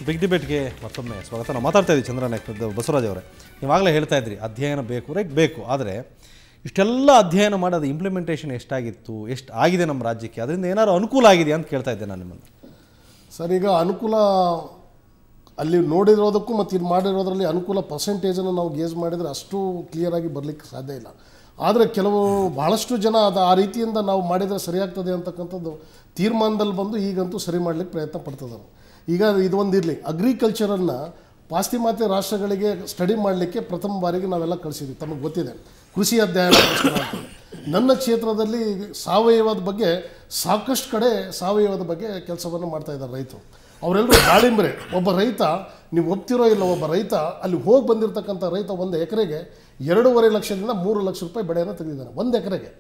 Big ಡಿಬೇಟ್ಗೆ ಮತ್ತೊಮ್ಮೆ ಸ್ವಾಗತ. ನಾವು ಮಾತಾಡ್ತಾ ಇದ್ದೀವಿ ಚಂದ್ರನಾಯಕ್ ಬಸವರಾಜ್ ಅವರೇ, ನೀವಾಗಲೇ ಹೇಳ್ತಾ ಇದ್ರಿ ಅಧ್ಯಯನ ಬೇಕು, ರೈಟ್ ಬೇಕು. ಆದರೆ ಇಷ್ಟೆಲ್ಲ ಅಧ್ಯಯನ ಮಾಡಿ ಅದು ಇಂಪ್ಲಿಮೆಂಟೇಷನ್ ಎಷ್ಟಾಗಿತ್ತು, ಎಷ್ಟು ಆಗಿದೆ ನಮ್ಮ ರಾಜ್ಯಕ್ಕೆ, ಅದರಿಂದ ಏನಾದ್ರು ಅನುಕೂಲ ಆಗಿದೆಯಾ ಅಂತ ಕೇಳ್ತಾ ಇದ್ದೆ ನಾನು ನಿಮ್ಮನ್ನು. ಸರ್, ಈಗ ಅನುಕೂಲ ಅಲ್ಲಿ ನೋಡಿರೋದಕ್ಕೂ ಮತ್ತು ಇದು ಮಾಡಿರೋದ್ರಲ್ಲಿ ಅನುಕೂಲ ಪರ್ಸೆಂಟೇಜನ್ನು ನಾವು ಗೇಜ್ ಮಾಡಿದರೆ ಅಷ್ಟು ಕ್ಲಿಯರಾಗಿ ಬರಲಿಕ್ಕೆ ಸಾಧ್ಯ ಇಲ್ಲ. ಆದರೆ ಭಾಳಷ್ಟು ಜನ ಅದು ಆ ರೀತಿಯಿಂದ ನಾವು ಮಾಡಿದರೆ ಸರಿಯಾಗ್ತದೆ ಅಂತಕ್ಕಂಥದ್ದು ತೀರ್ಮಾನದಲ್ಲಿ ಬಂದು ಈಗಂತೂ ಸರಿ ಮಾಡಲಿಕ್ಕೆ ಪ್ರಯತ್ನ ಪಡ್ತಿದ್ದಾರೆ. ಈಗ ಇದೊಂದಿರಲಿ, ಅಗ್ರಿಕಲ್ಚರನ್ನು ಪಾಶ್ಚಿಮಾತ್ಯ ರಾಷ್ಟ್ರಗಳಿಗೆ ಸ್ಟಡಿ ಮಾಡಲಿಕ್ಕೆ ಪ್ರಥಮ ಬಾರಿಗೆ ನಾವೆಲ್ಲ ಕಳಿಸಿದ್ವಿ. ತಮಗೆ ಗೊತ್ತಿದೆ, ಕೃಷಿ ಅಧ್ಯಯನ ಅಂತೇಳಿ. ನನ್ನ ಕ್ಷೇತ್ರದಲ್ಲಿ ಸಾವಯವದ ಬಗ್ಗೆ ಸಾಕಷ್ಟು ಕಡೆ ಸಾವಯವದ ಬಗ್ಗೆ ಕೆಲಸವನ್ನು ಮಾಡ್ತಾ ಇದ್ದಾರೆ ರೈತರು. ಅವರೆಲ್ಲರೂ ದಾಳಿಂಬ್ರೆ. ಒಬ್ಬ ರೈತ, ನೀವು ಒಪ್ತಿರೋ ಇಲ್ಲ, ಒಬ್ಬ ರೈತ ಅಲ್ಲಿ ಹೋಗಿ ಬಂದಿರತಕ್ಕಂಥ ರೈತ 1 ಎಕರೆಗೆ 2.5 ಲಕ್ಷದಿಂದ 3 ಲಕ್ಷ ರೂಪಾಯಿ ಬೆಳೆಯನ್ನು ತೆಗೆದಿದ್ದಾನೆ 1 ಎಕರೆಗೆ.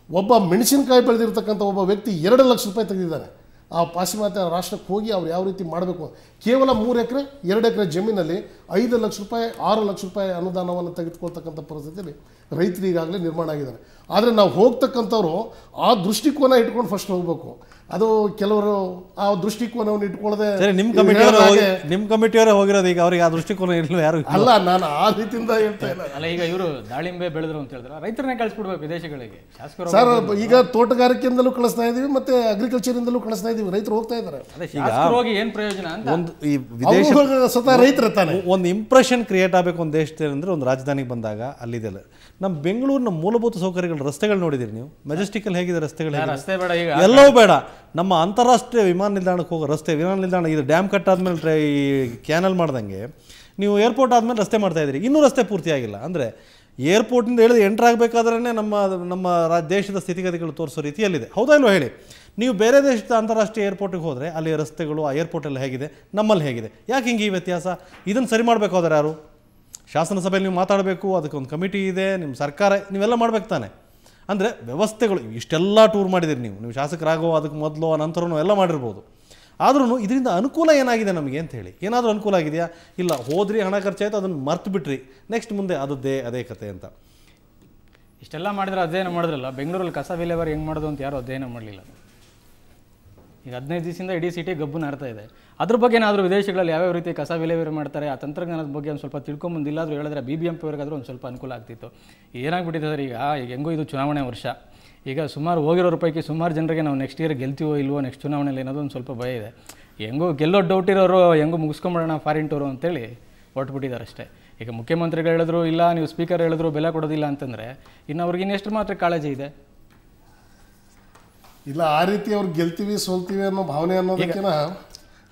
ಒಬ್ಬ ಮೆಣಸಿನಕಾಯಿ ಬೆಳೆದಿರ್ತಕ್ಕಂಥ ಒಬ್ಬ ವ್ಯಕ್ತಿ 2 ಲಕ್ಷ ರೂಪಾಯಿ ತೆಗೆದಿದ್ದಾನೆ. ಆ ಪಾಶ್ಚಿಮಾತ್ಯ ರಾಷ್ಟ್ರಕ್ಕೆ ಹೋಗಿ ಅವ್ರು ಯಾವ ರೀತಿ ಮಾಡಬೇಕು, ಕೇವಲ 3 ಎಕರೆ 2 ಎಕರೆ ಜಮೀನಲ್ಲಿ 5 ಲಕ್ಷ ರೂಪಾಯಿ 6 ಲಕ್ಷ ರೂಪಾಯಿ ಅನುದಾನವನ್ನು ತೆಗೆದುಕೊಳ್ತಕ್ಕಂಥ ಪರಿಸ್ಥಿತಿಯಲ್ಲಿ ರೈತರು ಈಗಾಗಲೇ ನಿರ್ಮಾಣ ಆಗಿದ್ದಾರೆ. ಆದರೆ ನಾವು ಹೋಗ್ತಕ್ಕಂಥವ್ರು ಆ ದೃಷ್ಟಿಕೋನ ಇಟ್ಕೊಂಡು ಫಸ್ಟ್ ಹೋಗಬೇಕು. ಅದು ಕೆಲವರು ಆ ದೃಷ್ಟಿಕೋನವನ್ನು ಇಟ್ಕೊಳ್ಳದೆ ನಿಮ್ಮ ಕಮಿಟಿಯವರೇ ಹೋಗಿರೋದು, ಈಗ ಅವ್ರಿಗೆ ಆ ದೃಷ್ಟಿಕೋನ ಇಲ್ಲ ಯಾರು ಅಲ್ಲ. ನಾನು ಆ ರೀತಿಯಿಂದ ಹೇಳ್ತಾ ಇಲ್ಲ. ಅಲ್ಲ, ಈಗ ಇವರು ದಾಳಿಂಬೆ ಬೆಳೆದ್ರು ಅಂತ ಹೇಳಿದ್ರೆ ರೈತರನ್ನೇ ಕಳಿಸ್ಬಿಡ್ಬೇಕು ವಿದೇಶಗಳಿಗೆ. ಸರ್, ಈಗ ತೋಟಗಾರಿಕೆಯಿಂದಲೂ ಕಳಿಸ್ತಾ ಇದೀವಿ, ಮತ್ತೆ ಅಗ್ರಿಕಲ್ಚರಿಂದಲೂ ಕಳಿಸ್ತಾ ಇದೀವಿ. ರೈತರು ಹೋಗ್ತಾ ಇದ್ದಾರೆ. ಹೋಗಿ ಏನ್ ಪ್ರಯೋಜನ ಅಂತ ಒಂದು ಈ ವಿದೇಶ ಸ್ವತಃ ರೈತರ ತಾನೆ ಒಂದು ಇಂಪ್ರೆಷನ್ ಕ್ರಿಯೇಟ್ ಆಗಬೇಕು ಒಂದು ದೇಶದಲ್ಲಿ ಅಂದರೆ ಒಂದು ರಾಜಧಾನಿಗೆ ಬಂದಾಗ ಅಲ್ಲಿದೆಲ್ಲ. ನಮ್ಮ ಬೆಂಗಳೂರಿನ ಮೂಲಭೂತ ಸೌಕರ್ಯಗಳು, ರಸ್ತೆಗಳು ನೋಡಿದಿರಿ ನೀವು? ಮೆಜೆಸ್ಟಿಕಲ್ಲಿ ಹೇಗಿದೆ ರಸ್ತೆಗಳು? ಎಲ್ಲವೂ ಬೇಡ. ನಮ್ಮ ಅಂತಾರಾಷ್ಟ್ರೀಯ ವಿಮಾನ ನಿಲ್ದಾಣಕ್ಕೆ ಹೋಗೋ ರಸ್ತೆ, ವಿಮಾನ ನಿಲ್ದಾಣ ಇದು ಡ್ಯಾಮ್ ಕಟ್ ಆದಮೇಲೆ ಈ ಕ್ಯಾನಲ್ ಮಾಡ್ದಂಗೆ ನೀವು ಏರ್ಪೋರ್ಟ್ ಆದಮೇಲೆ ರಸ್ತೆ ಮಾಡ್ತಾಯಿದ್ರಿ, ಇನ್ನೂ ರಸ್ತೆ ಪೂರ್ತಿಯಾಗಿಲ್ಲ. ಅಂದರೆ ಏರ್ಪೋರ್ಟಿಂದ ಹೇಳಿದ್ರೆ ಎಂಟ್ರ್ ಆಗಬೇಕಾದ್ರೇ ನಮ್ಮ ದೇಶದ ಸ್ಥಿತಿಗತಿಗಳು ತೋರಿಸೋ ರೀತಿಯಲ್ಲಿದೆ. ಹೌದಾ ಇಲ್ವೋ ಹೇಳಿ? ನೀವು ಬೇರೆ ದೇಶದ ಅಂತಾರಾಷ್ಟ್ರೀಯ ಏರ್ಪೋರ್ಟಿಗೆ ಹೋದರೆ ಅಲ್ಲಿ ರಸ್ತೆಗಳು, ಆ ಏರ್ಪೋರ್ಟೆಲ್ಲ ಹೇಗಿದೆ, ನಮ್ಮಲ್ಲಿ ಹೇಗಿದೆ? ಯಾಕೆ ಹಿಂಗೆ ಈ ವ್ಯತ್ಯಾಸ? ಇದನ್ನು ಸರಿ ಮಾಡಬೇಕು. ಹೋದರೆ ಯಾರು? ಶಾಸನ ಸಭೆಯಲ್ಲಿ ನೀವು ಮಾತಾಡಬೇಕು, ಅದಕ್ಕೊಂದು ಕಮಿಟಿ ಇದೆ, ನಿಮ್ಮ ಸರ್ಕಾರ, ನೀವೆಲ್ಲ ಮಾಡ್ಬೇಕು ತಾನೆ. ಅಂದರೆ ವ್ಯವಸ್ಥೆಗಳು ಇಷ್ಟೆಲ್ಲ ಟೂರ್ ಮಾಡಿದಿರಿ ನೀವು ಶಾಸಕರಾಗೋ ಅದಕ್ಕೆ ಮೊದಲು ನಂತರನೂ ಎಲ್ಲ ಮಾಡಿರ್ಬೋದು. ಆದ್ರೂ ಇದರಿಂದ ಅನುಕೂಲ ಏನಾಗಿದೆ ನಮಗೆ ಅಂತ ಹೇಳಿ ಏನಾದರೂ ಅನುಕೂಲ ಆಗಿದೆಯಾ? ಇಲ್ಲ, ಹೋದ್ರಿ, ಹಣ ಖರ್ಚಾಯ್ತು, ಅದನ್ನು ಮರ್ತು ಬಿಟ್ರಿ, ನೆಕ್ಸ್ಟ್ ಮುಂದೆ ಅದೇ ಕತೆ ಅಂತ. ಇಷ್ಟೆಲ್ಲ ಮಾಡಿದ್ರೆ ಅಧ್ಯಯನ ಮಾಡಿದ್ರಲ್ಲ, ಬೆಂಗಳೂರಲ್ಲಿ ಕಸ ವಿಲೇವಾರಿ ಹೆಂಗೆ ಮಾಡೋದು ಅಂತ ಯಾರು ಅಧ್ಯಯನ ಮಾಡಲಿಲ್ಲ. ಈಗ 15 ದಿವಸದಿಂದ ಇಡೀ ಸಿಟಿ ಗಬ್ಬು ನಾರ್ತಾ ಇದೆ. ಅದ್ರ ಬಗ್ಗೆ ಏನಾದರೂ ವಿದೇಶಗಳಲ್ಲಿ ಯಾವ್ಯಾವ ರೀತಿ ಕಸ ವಿಲೇವಾರಿ ಮಾಡ್ತಾರೆ, ಆ ತಂತ್ರಜ್ಞಾನದ ಬಗ್ಗೆ ಒಂದು ಸ್ವಲ್ಪ ತಿಳ್ಕೊಂಬಂದಿಲ್ಲಾದರೂ ಹೇಳಿದ್ರೆ BBMP ಅವ್ರಿಗಾದರೂ ಒಂದು ಸ್ವಲ್ಪ ಅನುಕೂಲ ಆಗ್ತಿತ್ತು. ಏನಾಗ್ಬಿಟ್ಟಿದೆ ಸರ್, ಈಗ ಹೆಂಗೋ ಇದು ಚುನಾವಣೆ ವರ್ಷ. ಈಗ ಸುಮಾರು ಹೋಗಿರೋರ ಪೈಕಿ ಸುಮಾರು ಜನರಿಗೆ ನಾವು ನೆಕ್ಸ್ಟ್ ಇಯರ್ ಗೆಲ್ತೀವೋ ಇಲ್ವೋ, ನೆಕ್ಸ್ಟ್ ಚುನಾವಣೆಯಲ್ಲಿ ಏನೋ ಒಂದು ಸ್ವಲ್ಪ ಭಯ ಇದೆ. ಹೆಂಗೋ ಗೆಲ್ಲೋ ಡೌಟ್ ಇರೋರು ಹೆಂಗೋ ಮುಗಿಸ್ಕೊಂಬಿಡೋಣ ಫಾರಿನ್ ಟೂರು ಅಂತೇಳಿ ಹೊರಟುಬಿಟ್ಟಿದ್ದಾರೆ ಅಷ್ಟೇ. ಈಗ ಮುಖ್ಯಮಂತ್ರಿಗಳು ಹೇಳಿದ್ರು ಇಲ್ಲ, ನೀವು ಸ್ಪೀಕರ್ ಹೇಳಿದ್ರು ಬೆಲೆ ಕೊಡೋದಿಲ್ಲ ಅಂತಂದರೆ ಇನ್ನು ಅವ್ರಿಗೆ ಇನ್ನೆಷ್ಟು ಮಾತ್ರ ಕಾಳಜಿ ಇದೆ? ಇಲ್ಲ, ಆ ರೀತಿ ಅವ್ರು ಗೆಲ್ತೀವಿ ಸೋಲ್ತೀವಿ ಅನ್ನೋ ಭಾವನೆ ಅನ್ನೋದಕ್ಕಿಂತ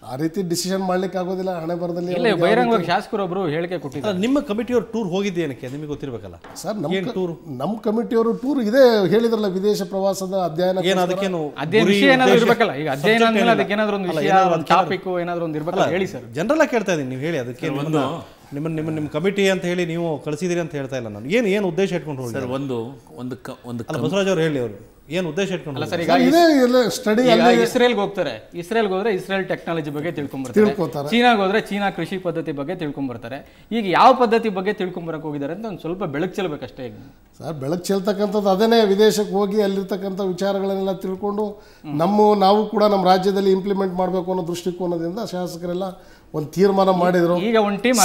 ಆ ರೀತಿ ಡಿಸಿಷನ್ ಮಾಡ್ಲಿಕ್ಕೆ ಆಗೋದಿಲ್ಲ. ಹಣೆ ಬರದಲ್ಲಿ ಬಹಿರಂಗವಾಗಿ ಶಾಸಕರೊಬ್ಬರು ಹೇಳಿಕೆ ಕೊಟ್ಟಿದ್ದಾರೆ. ನಿಮ್ಮ ಕಮಿಟಿಯವರು ಟೂರ್ ಹೋಗಿದ್ದೇನಕ್ಕೆ ನಿಮಗೆ ಗೊತ್ತಿರಬೇಕಲ್ಲ ಸರ್. ನಮ್ಮ ಕಮಿಟಿಯವರು ಟೂರ್ ಇದೆ ಹೇಳಿದ್ರಲ್ಲ, ವಿದೇಶ ಪ್ರವಾಸದ ಅಧ್ಯಯನ ವಿಷಯ ಏನಾದರೂ ಇರಬೇಕಲ್ಲ. ಈಗ ಅಧ್ಯಯನ ಅಂದ್ಮೇಲೆ ಅದಕ್ಕೆ ಏನಾದರೂ ಒಂದು ವಿಷಯ, ಒಂದು ಟಾಪಿಕ್ ಏನಾದರೂ ಒಂದು ಇರಬೇಕಲ್ಲ. ಹೇಳಿ ಸರ್. ಜನರಲ್ಲ ಕೇಳ್ತಾ ಇದ್ದೀನಿ, ನೀವು ಹೇಳಿ. ಅದಕ್ಕೆ ನಿಮ್ಮ ಕಮಿಟಿ ಅಂತ ಹೇಳಿ ನೀವು ಕಳಿಸಿದಿರಿ ಅಂತ ಹೇಳ್ತಾ ಇಲ್ಲ ನಾನು. ಏನು ಉದ್ದೇಶ ಇಟ್ಕೊಂಡು ಹೋಗಿ ಸರ್? ಒಂದು ಬಸವರಾಜ್ ಅವರು ಹೇಳಿ, ಅವರು ಏನು ಉದ್ದೇಶ ಇಟ್ಕೊಂಡು? ಅಲ್ಲ ಸರ್, ಈಗ ಇಸ್ರೇಲ್ಗೆ ಹೋಗ್ತಾರೆ, ಇಸ್ರೇಲ್ಗೆ ಹೋದ್ರೆ ಇಸ್ರೇಲ್ ಟೆಕ್ನಾಲಜಿ ಬಗ್ಗೆ ತಿಳ್ಕೊಂಡ್ಬರ್ತಾರೆ, ಚೀನಾಗೆ ಹೋದ್ರೆ ಚೀನಾ ಕೃಷಿ ಪದ್ಧತಿ ಬಗ್ಗೆ ತಿಳ್ಕೊಂಡ್ಬರ್ತಾರೆ. ಈಗ ಯಾವ ಪದ್ಧತಿ ಬಗ್ಗೆ ತಿಳ್ಕೊಂಬರಕ್ಕೆ ಹೋಗಿದ್ದಾರೆ ಅಂತ ಒಂದು ಸ್ವಲ್ಪ ಬೆಳಕು ಚೆಲ್ಲಬೇಕಷ್ಟೇ. ಈಗ ಸರ್, ಬೆಳಕು ಚೆಲ್ತಕ್ಕಂಥದ್ದು ಅದನ್ನೇ. ವಿದೇಶಕ್ಕೆ ಹೋಗಿ ಅಲ್ಲಿರ್ತಕ್ಕಂಥ ವಿಚಾರಗಳನ್ನೆಲ್ಲ ತಿಳ್ಕೊಂಡು ನಾವು ಕೂಡ ನಮ್ಮ ರಾಜ್ಯದಲ್ಲಿ ಇಂಪ್ಲಿಮೆಂಟ್ ಮಾಡಬೇಕು ಅನ್ನೋ ದೃಷ್ಟಿಕೋನದಿಂದ ಶಾಸಕರೆಲ್ಲ ಒಂದು ತೀರ್ಮಾನ ಮಾಡಿದ್ರು. ಈಗ ಒಂದು ಟೀಮ್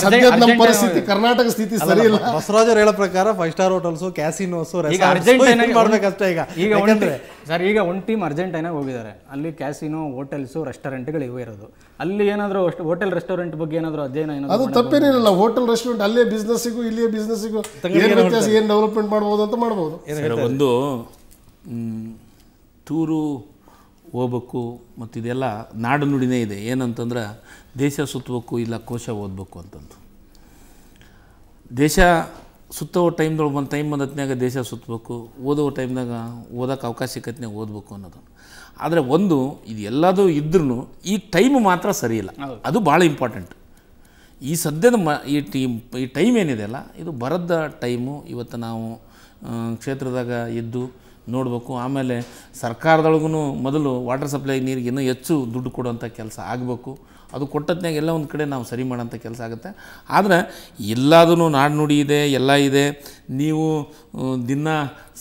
ನಮ್ಮ ಪರಿಸ್ಥಿತಿ, ಕರ್ನಾಟಕ ಸ್ಥಿತಿ ಸರಿ ಇಲ್ಲ. ಬಸವರಾಜ್ ಅವರು ಹೇಳೋ ಪ್ರಕಾರ 5 ಸ್ಟಾರ್ ಹೋಟೆಲ್ಸ್, ಕ್ಯಾಸಿನೋಸ್ ಮಾಡ್ಬೇಕಷ್ಟೇ. ಈಗ ಒಂದು ಟೀಮ್ ಅರ್ಜೆಂಟೈನಾಗ ಹೋಗಿದ್ದಾರೆ. ಅಲ್ಲಿ ಕ್ಯಾಸಿನೋ, ಹೋಟೆಲ್ಸ್, ರೆಸ್ಟೋರೆಂಟ್ಗಳು ಇವೇ ಇರೋದು. ಅಲ್ಲಿ ಏನಾದರೂ ಹೋಟೆಲ್ ರೆಸ್ಟೋರೆಂಟ್ ಬಗ್ಗೆ ಏನಾದರೂ ಅಧ್ಯಯನ ಅದು ತಪ್ಪೇನಿಲ್ಲ. ಹೋಟೆಲ್ ರೆಸ್ಟೋರೆಂಟ್ ಅಲ್ಲೇ ಬಿಸ್ನೆಸ್ಸಿಗೂ ಇಲ್ಲಿಯೇ ಬಿಸ್ನೆಸ್ಸಿಗೂ ಏನು ವ್ಯತ್ಯಾಸ, ಏನು ಡೆವಲಪ್ಮೆಂಟ್ ಮಾಡ್ಬೋದು ಅಂತ ಮಾಡ್ಬೋದು. ಒಂದು ಟೂರು ಹೋಗ್ಬೇಕು, ಮತ್ತು ಇದೆಲ್ಲ ನಾಡು ನುಡಿನೇ ಇದೆ. ಏನಂತಂದ್ರೆ ದೇಶ ಸುತ್ತಬೇಕು, ಇಲ್ಲ ಕೋಶ ಓದಬೇಕು ಅಂತಂದು. ದೇಶ ಸುತ್ತೋ ಟೈಮ್ದೊಳಗೆ ಒಂದು ಟೈಮ್ ಬಂದತ್ನಾಗ ದೇಶ ಸುತ್ತಬೇಕು, ಓದೋ ಟೈಮ್ನಾಗ ಓದೋಕ್ಕೆ ಅವಕಾಶ ಸಿಕ್ಕತ್ನಾಗ ಓದಬೇಕು ಅನ್ನೋದು. ಆದರೆ ಇದು ಎಲ್ಲದೂ ಇದ್ರೂ ಈ ಟೈಮ್ ಮಾತ್ರ ಸರಿ ಇಲ್ಲ. ಅದು ಭಾಳ ಇಂಪಾರ್ಟೆಂಟ್. ಈ ಸದ್ಯದ ಈ ಟೈಮ್ ಏನಿದೆ ಅಲ್ಲ, ಇದು ಬರದ ಟೈಮು. ಇವತ್ತು ನಾವು ಕ್ಷೇತ್ರದಾಗ ಇದ್ದು ನೋಡಬೇಕು. ಆಮೇಲೆ ಸರ್ಕಾರದೊಳಗೂ ಮೊದಲು ವಾಟರ್ ಸಪ್ಲೈ ನೀರಿಗೆ ಇನ್ನೂ ಹೆಚ್ಚು ದುಡ್ಡು ಕೊಡುವಂಥ ಕೆಲಸ ಆಗಬೇಕು. ಅದು ಕೊಟ್ಟತ್ನಾಗ ಎಲ್ಲ ಒಂದು ಕಡೆ ನಾವು ಸರಿ ಮಾಡೋಂಥ ಕೆಲಸ ಆಗುತ್ತೆ. ಆದರೆ ಎಲ್ಲದೂ ನಾಡು ನುಡಿ ಇದೆ, ಎಲ್ಲ ಇದೆ. ನೀವು ದಿನ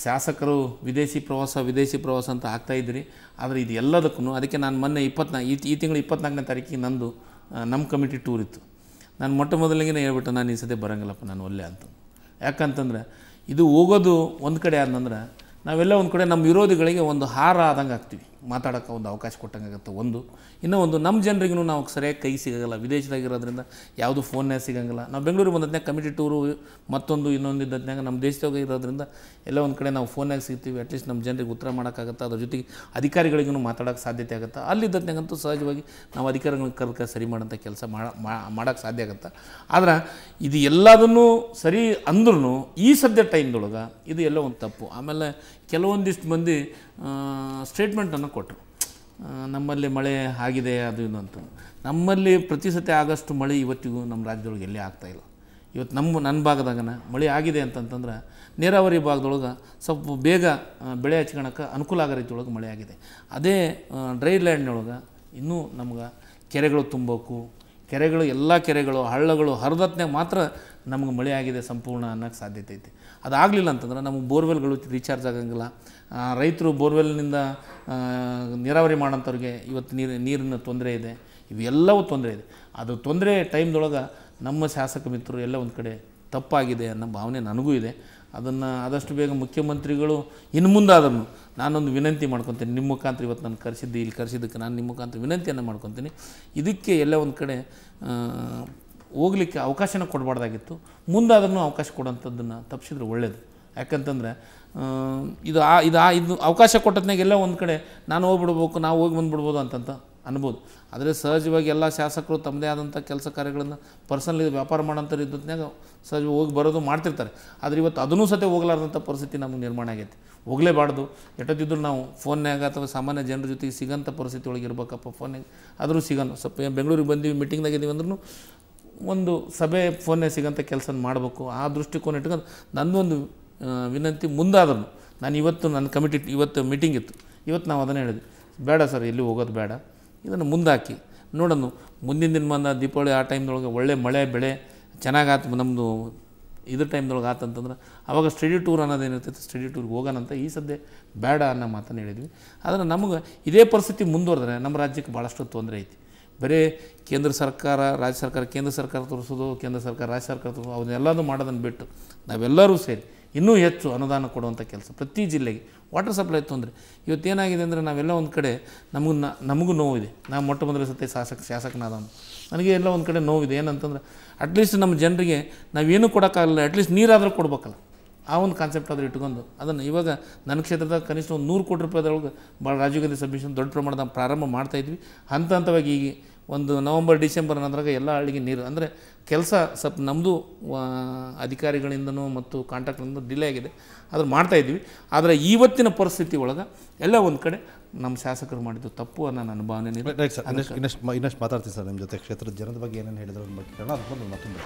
ಶಾಸಕರು ವಿದೇಶಿ ಪ್ರವಾಸ ಅಂತ ಆಗ್ತಾಯಿದ್ದೀರಿ. ಆದರೆ ಇದು ಎಲ್ಲದಕ್ಕೂ ಅದಕ್ಕೆ ನಾನು ಮೊನ್ನೆ ಈ ತಿಂಗಳು 24ನೇ ತಾರೀಕಿಗೆ ನಂದು ನಮ್ಮ ಕಮಿಟಿ ಟೂರ್ ಇತ್ತು. ನಾನು ಮೊಟ್ಟ ಮೊದಲಿಗೆ ಹೇಳ್ಬಿಟ್ಟು ನಾನು ಈ ಸತಿ ಬರೋಂಗಿಲ್ಲಪ್ಪ, ನಾನು ಒಲ್ಲೆ ಅಂತ. ಯಾಕಂತಂದರೆ ಇದು ಹೋಗೋದು ಒಂದು ಕಡೆ ಆದಂದ್ರೆ ನಾವೆಲ್ಲ ಒಂದು ಕಡೆ ನಮ್ಮ ವಿರೋಧಿಗಳಿಗೆ ಒಂದು ಹಾರ ಆದಂಗೆ ಆಗ್ತೀವಿ, ಮಾತಾಡೋಕ್ಕೆ ಒಂದು ಅವಕಾಶ ಕೊಟ್ಟಂಗೆ ಆಗುತ್ತೆ. ಇನ್ನೂ ಒಂದು ನಮ್ಮ ಜನರಿಗೂ ನಾವು ಸರಿಯಾಗಿ ಕೈ ಸಿಗೋಲ್ಲ, ವಿದೇಶದಾಗಿರೋದ್ರಿಂದ ಯಾವುದು ಫೋನ್ನೇ ಸಿಗೋಂಗಿಲ್ಲ. ನಾವು ಬೆಂಗಳೂರಿಗೆ ಬಂದದ್ನಾಗ ಕಮಿಟಿ ಟೂರು ಮತ್ತೊಂದು ಇನ್ನೊಂದು ಇದ್ದದ್ನಾಗ ನಮ್ಮ ದೇಶದಾಗ ಇರೋದ್ರಿಂದ ಎಲ್ಲ ಒಂದು ಕಡೆ ನಾವು ಫೋನ್ನಾಗ ಸಿಗ್ತೀವಿ. ಅಟ್ಲೀಸ್ಟ್ ನಮ್ಮ ಜನರಿಗೆ ಉತ್ತರ ಮಾಡೋಕ್ಕಾಗುತ್ತೆ, ಅದ್ರ ಜೊತೆಗೆ ಅಧಿಕಾರಿಗಳಿಗೂ ಮಾತಾಡೋಕ್ಕೆ ಸಾಧ್ಯತೆ ಆಗುತ್ತೆ. ಅಲ್ಲಿದ್ದದ್ನಾಗಂತೂ ಸಹಜವಾಗಿ ನಾವು ಅಧಿಕಾರಿಗಳನ್ನ ಕರ್ಕ ಸರಿ ಮಾಡೋಂಥ ಕೆಲಸ ಮಾಡೋಕ್ಕೆ ಸಾಧ್ಯ ಆಗುತ್ತೆ. ಆದ್ರೆ ಇದು ಎಲ್ಲದನ್ನೂ ಸರಿ ಅಂದ್ರೂ ಈ ಸದ್ಯ ಟೈಮ್ದೊಳಗೆ ಇದು ಎಲ್ಲ ಒಂದು ತಪ್ಪು. ಆಮೇಲೆ ಕೆಲವೊಂದಿಷ್ಟು ಮಂದಿ ಸ್ಟೇಟ್ಮೆಂಟನ್ನು ಕೊಟ್ಟರು, ನಮ್ಮಲ್ಲಿ ಮಳೆ ಆಗಿದೆ ಅದು ಇದು ಅಂತ. ನಮ್ಮಲ್ಲಿ ಪ್ರತಿ ಸತಿ ಆಗಷ್ಟು ಮಳೆ ಇವತ್ತಿಗೂ ನಮ್ಮ ರಾಜ್ಯದೊಳಗೆ ಎಲ್ಲೇ ಆಗ್ತಾಯಿಲ್ಲ. ಇವತ್ತು ನನ್ನ ಭಾಗದಾಗನ ಮಳೆ ಆಗಿದೆ ಅಂತಂತಂದ್ರೆ ನೀರಾವರಿ ಭಾಗದೊಳಗೆ ಸ್ವಲ್ಪ ಬೇಗ ಬೆಳೆ ಹಚ್ಕೊಳಕ್ಕೆ ಅನುಕೂಲ ಆಗೋ ರೀತಿ ಒಳಗೆ ಮಳೆ ಆಗಿದೆ. ಅದೇ ಡ್ರೈ ಲ್ಯಾಂಡ್ನೊಳಗೆ ಇನ್ನೂ ನಮ್ಗೆ ಕೆರೆಗಳು ತುಂಬಬೇಕು, ಕೆರೆಗಳು ಎಲ್ಲ ಕೆರೆಗಳು ಹಳ್ಳಗಳು ಹರಿದತ್ನಾಗ ಮಾತ್ರ ನಮಗೆ ಮಳೆ ಆಗಿದೆ ಸಂಪೂರ್ಣ ಅನ್ನೋಕ್ಕೆ ಸಾಧ್ಯತೆ ಐತಿ. ಅದಾಗಲಿಲ್ಲ ಅಂತಂದ್ರೆ ನಮಗೆ ಬೋರ್ವೆಲ್ಗಳು ರೀಚಾರ್ಜ್ ಆಗಂಗಿಲ್ಲ. ರೈತರು ಬೋರ್ವೆಲ್ನಿಂದ ನೀರಾವರಿ ಮಾಡೋಂಥವ್ರಿಗೆ ಇವತ್ತು ನೀರಿನ ತೊಂದರೆ ಇದೆ, ಇವೆಲ್ಲವೂ ತೊಂದರೆ ಇದೆ. ಅದು ತೊಂದರೆ ಟೈಮ್ದೊಳಗೆ ನಮ್ಮ ಶಾಸಕ ಮಿತ್ರರು ಎಲ್ಲ ಒಂದು ಕಡೆ ತಪ್ಪಾಗಿದೆ ಅನ್ನೋ ಭಾವನೆ ನನಗೂ ಇದೆ. ಅದನ್ನು ಆದಷ್ಟು ಬೇಗ ಮುಖ್ಯಮಂತ್ರಿಗಳು ಇನ್ನು ಮುಂದಾದನ್ನು ನಾನೊಂದು ವಿನಂತಿ ಮಾಡ್ಕೊತೀನಿ, ನಿಮ್ಮ ಮುಖಾಂತರ ಇವತ್ತು ನಾನು ಇಲ್ಲಿ ಕರೆಸಿದ್ದಕ್ಕೆ ನಾನು ನಿಮ್ಮ ಮುಖಾಂತರ ವಿನಂತಿಯನ್ನು ಮಾಡ್ಕೊತೀನಿ. ಇದಕ್ಕೆ ಎಲ್ಲ ಒಂದು ಕಡೆ ಹೋಗ್ಲಿಕ್ಕೆ ಅವಕಾಶನ ಕೊಡಬಾರ್ದಾಗಿತ್ತು. ಮುಂದಾದ್ರೂ ಅವಕಾಶ ಕೊಡೋಂಥದ್ದನ್ನು ತಪ್ಪಿಸಿದ್ರೆ ಒಳ್ಳೆಯದು. ಯಾಕಂತಂದರೆ ಇದು ಅವಕಾಶ ಕೊಟ್ಟದ್ನಾಗ ಎಲ್ಲ ಒಂದು ಕಡೆ ನಾನು ಹೋಗ್ಬಿಡ್ಬೇಕು, ನಾವು ಹೋಗಿ ಬಂದುಬಿಡ್ಬೋದು ಅಂತಂತ ಅನ್ಬೋದು. ಆದರೆ ಸಹಜವಾಗಿ ಎಲ್ಲ ಶಾಸಕರು ತಮ್ಮದೇ ಆದಂಥ ಕೆಲಸ ಕಾರ್ಯಗಳನ್ನು ಪರ್ಸನಲಿ ವ್ಯಾಪಾರ ಮಾಡೋಂಥವ್ರು ಇದ್ದದ್ನಾಗ ಸಹಜವಾಗಿ ಹೋಗಿ ಬರೋದು ಮಾಡ್ತಿರ್ತಾರೆ. ಆದರೆ ಇವತ್ತು ಅದನ್ನೂ ಸತೆ ಹೋಗ್ಲಾರ್ದಂಥ ಪರಿಸ್ಥಿತಿ ನಮಗೆ ನಿರ್ಮಾಣ ಆಗೈತೆ. ಹೋಗಲೇಬಾರ್ದು, ಎಷ್ಟೊತ್ತಿದ್ರು ನಾವು ಫೋನ್ಯಾಗ ಅಥವಾ ಸಾಮಾನ್ಯ ಜನರ ಜೊತೆಗೆ ಸಿಗೋಂಥ ಪರಿಸ್ಥಿತಿ ಒಳಗೆ ಇರ್ಬೇಕಪ್ಪ. ಫೋನ್ಯಾಗ ಆದರೂ ಸಿಗೋಣ, ಸ್ವಲ್ಪ ಬೆಂಗಳೂರಿಗೆ ಬಂದೀವಿ ಮೀಟಿಂಗ್ದಾಗ ಇದ್ದೀವಿ ಅಂದ್ರೂ ಒಂದು ಸಭೆ ಫೋನ್ಯಾಗ ಸಿಗೋಂಥ ಕೆಲಸ ಮಾಡಬೇಕು. ಆ ದೃಷ್ಟಿಕೋನ ಇಟ್ಕೊಂಡು ನನ್ನೊಂದು ವಿನಂತಿ, ಮುಂದಾದ್ರೂ ನಾನು ಇವತ್ತು ನನ್ನ ಕಮಿಟಿ ಇವತ್ತು ಮೀಟಿಂಗ್ ಇತ್ತು, ಇವತ್ತು ನಾವು ಅದನ್ನೇ ಹೇಳಿದ್ವಿ, ಬೇಡ ಸರ್ ಎಲ್ಲಿ ಹೋಗೋದು ಬೇಡ, ಇದನ್ನು ಮುಂದಾಕಿ ನೋಡೋಣ. ಮುಂದಿನ ದಿನ ದೀಪಾವಳಿ ಆ ಟೈಮ್ದೊಳಗೆ ಒಳ್ಳೆ ಮಳೆ ಬೆಳೆ ಚೆನ್ನಾಗಾತು, ನಮ್ಮದು ಇದ್ರ ಟೈಮ್ದೊಳಗೆ ಆತಂತಂದ್ರೆ ಆವಾಗ ಸ್ಟಡಿ ಟೂರ್ ಅನ್ನೋದೇನಿರ್ತೈತೆ, ಸ್ಟಡಿ ಟೂರ್ಗೆ ಹೋಗೋಣಂತ. ಈ ಸದ್ಯ ಬೇಡ ಅನ್ನೋ ಮಾತನ್ನು ಹೇಳಿದ್ವಿ. ಆದರೆ ನಮಗೆ ಇದೇ ಪರಿಸ್ಥಿತಿ ಮುಂದುವರೆದ್ರೆ ನಮ್ಮ ರಾಜ್ಯಕ್ಕೆ ಭಾಳಷ್ಟು ತೊಂದರೆ ಐತಿ. ಬರೀ ಕೇಂದ್ರ ಸರ್ಕಾರ ರಾಜ್ಯ ಸರ್ಕಾರ, ಕೇಂದ್ರ ಸರ್ಕಾರ ತೋರಿಸೋದು, ಕೇಂದ್ರ ಸರ್ಕಾರ ರಾಜ್ಯ ಸರ್ಕಾರ ತೋರಿಸೋದು, ಅವನ್ನೆಲ್ಲನೂ ಮಾಡೋದನ್ನು ಬಿಟ್ಟು ನಾವೆಲ್ಲರೂ ಸೇರಿ ಇನ್ನೂ ಹೆಚ್ಚು ಅನುದಾನ ಕೊಡುವಂಥ ಕೆಲಸ ಪ್ರತಿ ಜಿಲ್ಲೆಗೆ. ವಾಟರ್ ಸಪ್ಲೈ ತೊಂದರೆ ಇವತ್ತೇನಾಗಿದೆ ಅಂದರೆ ನಾವೆಲ್ಲ ಒಂದು ಕಡೆ ನಮಗೂ ನೋವಿದೆ. ನಾವು ಮೊಟ್ಟ ಮೊದಲ ಸತಿ ಶಾಸಕನಾದ ನನಗೆ ಎಲ್ಲ ಒಂದು ಕಡೆ ನೋವಿದೆ. ಏನಂತಂದ್ರೆ ಅಟ್ಲೀಸ್ಟ್ ನಮ್ಮ ಜನರಿಗೆ ನಾವೇನು ಕೊಡೋಕ್ಕಾಗಲ್ಲ, ಅಟ್ಲೀಸ್ಟ್ ನೀರಾದರೂ ಕೊಡ್ಬೇಕಲ್ಲ, ಆ ಒಂದು ಕಾನ್ಸೆಪ್ಟ್ ಆದರೂ ಇಟ್ಕೊಂಡು ಅದನ್ನು ಇವಾಗ ನನ್ನ ಕ್ಷೇತ್ರದಾಗ ಕನಿಷ್ಠ ಒಂದು 100 ಕೋಟಿ ರೂಪಾಯಿದೊಳಗೆ ಭಾಳ ರಾಜೀವ್ ಗಾಂಧಿ ಸಬ್ಮಿಷನ್ ದೊಡ್ಡ ಪ್ರಮಾಣದಾಗ ಪ್ರಾರಂಭ ಮಾಡ್ತಾಯಿದ್ವಿ. ಹಂತವಾಗಿ ಈಗ ಒಂದು ನವಂಬರ್ ಡಿಸೆಂಬರ್ ಅನ್ನೋದ್ರಾಗ ಎಲ್ಲ ಹಳ್ಳಿಗೆ ನೀರು ಅಂದರೆ ಕೆಲಸ ಸ್ವಲ್ಪ ನಮ್ಮದು ಅಧಿಕಾರಿಗಳಿಂದನೂ ಮತ್ತು ಕಾಂಟ್ರಾಕ್ಟ್ಗಳಿಂದ ಡಿಲೇ ಆಗಿದೆ, ಅದ್ರ ಮಾಡ್ತಾಯಿದ್ವಿ. ಆದರೆ ಇವತ್ತಿನ ಪರಿಸ್ಥಿತಿ ಒಳಗೆ ಎಲ್ಲ ಒಂದು ಕಡೆ ನಮ್ಮ ಶಾಸಕರು ಮಾಡಿದ್ದು ತಪ್ಪು ಅನ್ನೋ ನನ್ನ ಭಾವನೆ. ರೈಟ್ ಸರ್, ಇನ್ನಷ್ಟು ಮಾತಾಡ್ತೀನಿ ಸರ್ ನಿಮ್ಮ ಜೊತೆ ಕ್ಷೇತ್ರದ ಜನದ ಬಗ್ಗೆ ಏನೇನು ಹೇಳಿದ್ರು ಬಗ್ಗೆ ಅದಕ್ಕೆ ಮತ್ತೊಂದು